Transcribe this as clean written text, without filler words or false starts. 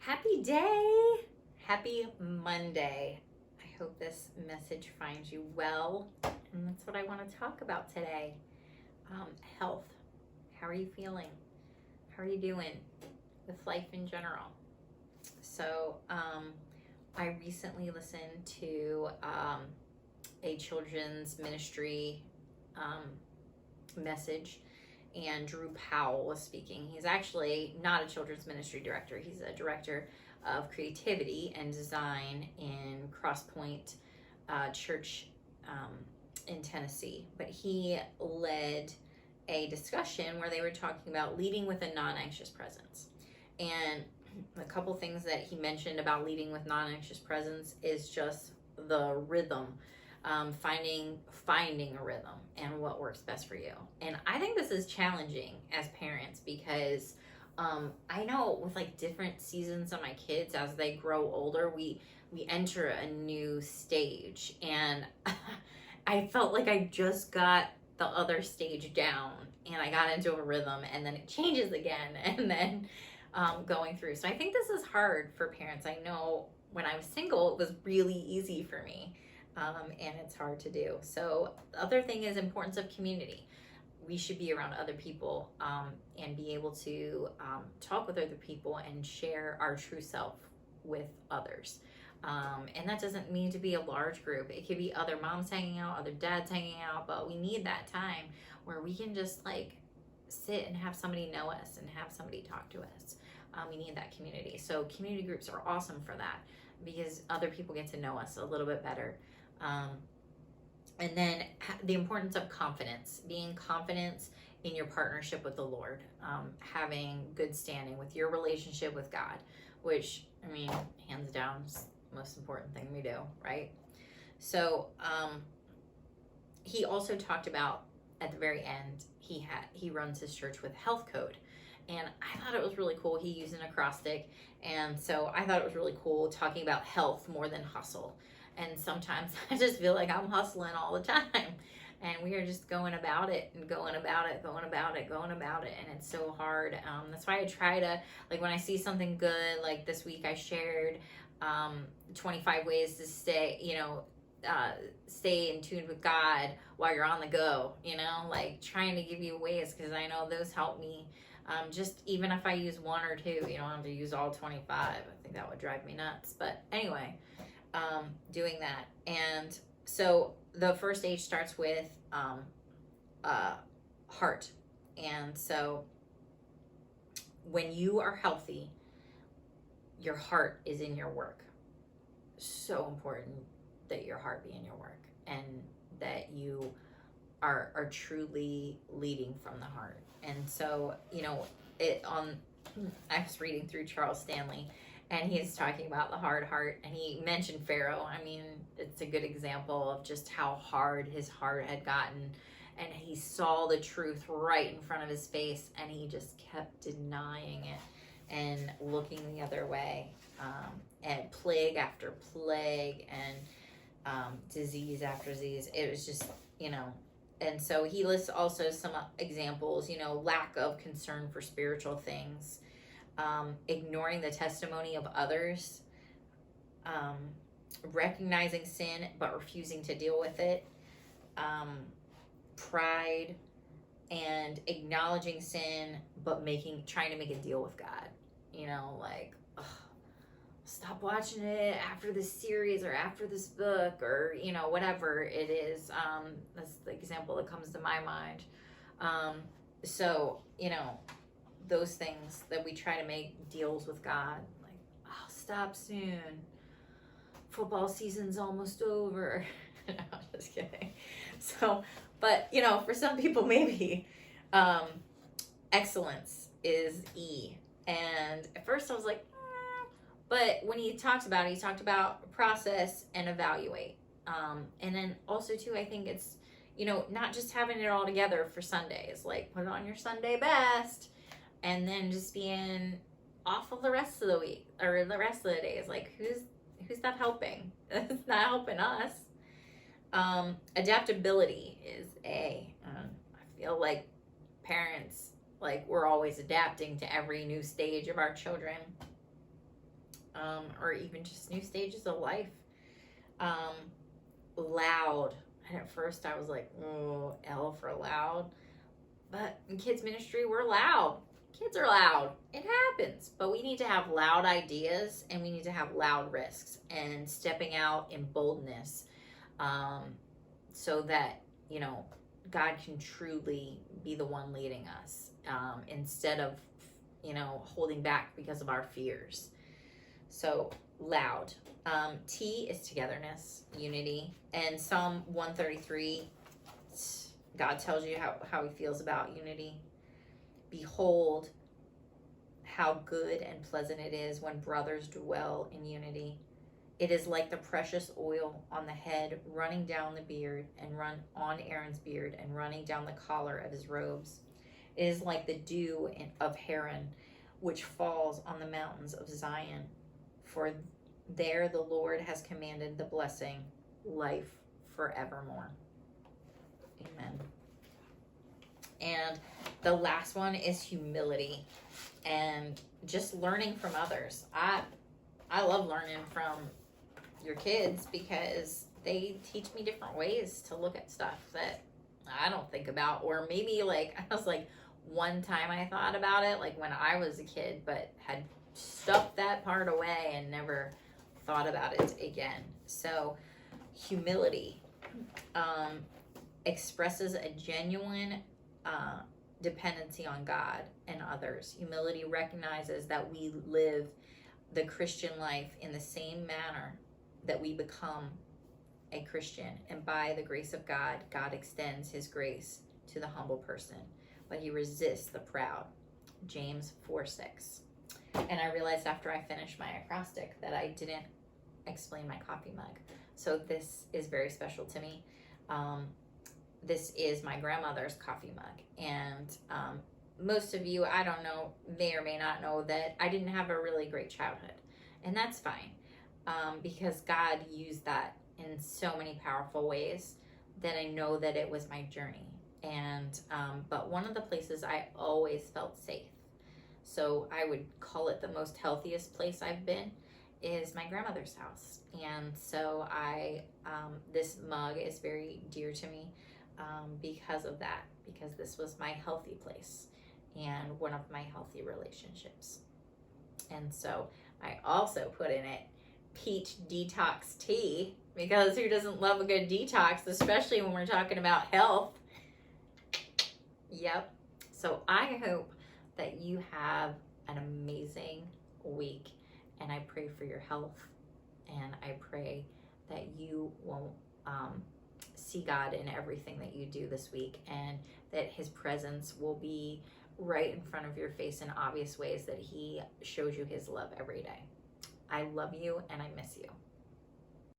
Happy day! Happy Monday. I hope this message finds you well. And that's what I want to talk about today. Health. How are you feeling? How are you doing with life in general? So, I recently listened to a children's ministry message, and Drew Powell was speaking. He's actually not a children's ministry director. He's a director of creativity and design in Cross Point Church in Tennessee. But he led a discussion where they were talking about leading with a non-anxious presence. And a couple things that he mentioned about leading with non-anxious presence is just the rhythm. Finding a rhythm and what works best for you. And I think this is challenging as parents because I know with like different seasons of my kids as they grow older, we enter a new stage, and I felt like I just got the other stage down and I got into a rhythm, and then it changes again, and then going through. So I think this is hard for parents. I know when I was single, it was really easy for me. And it's hard to do. So the other thing is importance of community. We should be around other people and be able to talk with other people and share our true self with others. And that doesn't mean to be a large group. It could be other moms hanging out, other dads hanging out, but we need that time where we can just like sit and have somebody know us and have somebody talk to us. We need that community. So community groups are awesome for that because other people get to know us a little bit better. And then the importance of confidence, being confident in your partnership with the Lord, having good standing with your relationship with God, which, I mean, hands down, is the most important thing we do, right? So he also talked about at the very end, he runs his church with health code. And I thought it was really cool. He used an acrostic. And so I thought it was really cool talking about health more than hustle. And sometimes I just feel like I'm hustling all the time. And we are just going about it and going about it. And it's so hard. That's why I try to, like when I see something good, like this week I shared 25 ways to stay in tune with God while you're on the go, like trying to give you ways, because I know those help me. Just even if I use one or two, you don't have to use all 25. I think that would drive me nuts. But anyway, doing that. And so the first stage starts with heart. And so when you are healthy, your heart is in your work. So important that your heart be in your work and that you are truly leading from the heart. And so, I was reading through Charles Stanley, and he's talking about the hard heart, and he mentioned Pharaoh. I mean, it's a good example of just how hard his heart had gotten, and he saw the truth right in front of his face, and he just kept denying it and looking the other way, and plague after plague, and disease after disease. It was just, and so he lists also some examples, lack of concern for spiritual things, ignoring the testimony of others, recognizing sin but refusing to deal with it, pride, and acknowledging sin but trying to make a deal with God. Stop watching it after this series or after this book or whatever it is. That's the example that comes to my mind. So those things that we try to make deals with God, like, oh, stop soon, football season's almost over. No, I'm just kidding. So, but for some people maybe excellence is E. And at first I was like, but when he talked about process and evaluate. And then also too, I think it's, not just having it all together for Sundays, like put on your Sunday best and then just being awful the rest of the week or the rest of the days. Like who's that helping? It's not helping us. Adaptability is A. I feel like parents, like we're always adapting to every new stage of our children. or even just new stages of life. Loud. And at first I was like, oh, L for loud. But in kids ministry, we're loud. Kids are loud. It happens. But we need to have loud ideas, and we need to have loud risks and stepping out in boldness, so that, God can truly be the one leading us, instead of, holding back because of our fears. So loud. T is togetherness, unity. And Psalm 133, God tells you how he feels about unity. Behold, how good and pleasant it is when brothers dwell in unity. It is like the precious oil on the head, running down the beard, and run on Aaron's beard, and running down the collar of his robes. It is like the dew of Hermon, which falls on the mountains of Zion. For there the Lord has commanded the blessing, life forevermore. Amen. And the last one is humility, and just learning from others. I love learning from your kids because they teach me different ways to look at stuff that I don't think about. Or maybe one time I thought about it, like when I was a kid, but had stuffed that part away and never thought about it again. So humility expresses a genuine dependency on God and others. Humility recognizes that we live the Christian life in the same manner that we become a Christian, and by the grace of God, God extends his grace to the humble person, but he resists the proud. James 4:6. And I realized after I finished my acrostic that I didn't explain my coffee mug. So this is very special to me. This is my grandmother's coffee mug. And most of you, I don't know, may or may not know that I didn't have a really great childhood. And that's fine, because God used that in so many powerful ways that I know that it was my journey. And but one of the places I always felt safe, so I would call it the most healthiest place I've been, is my grandmother's house. And so this mug is very dear to me because of that, because this was my healthy place and one of my healthy relationships. And so I also put in it peach detox tea, because who doesn't love a good detox, especially when we're talking about health? Yep. So I hope that you have an amazing week, and I pray for your health, and I pray that you won't see God in everything that you do this week, and that his presence will be right in front of your face in obvious ways, that he shows you his love every day. I love you, and I miss you.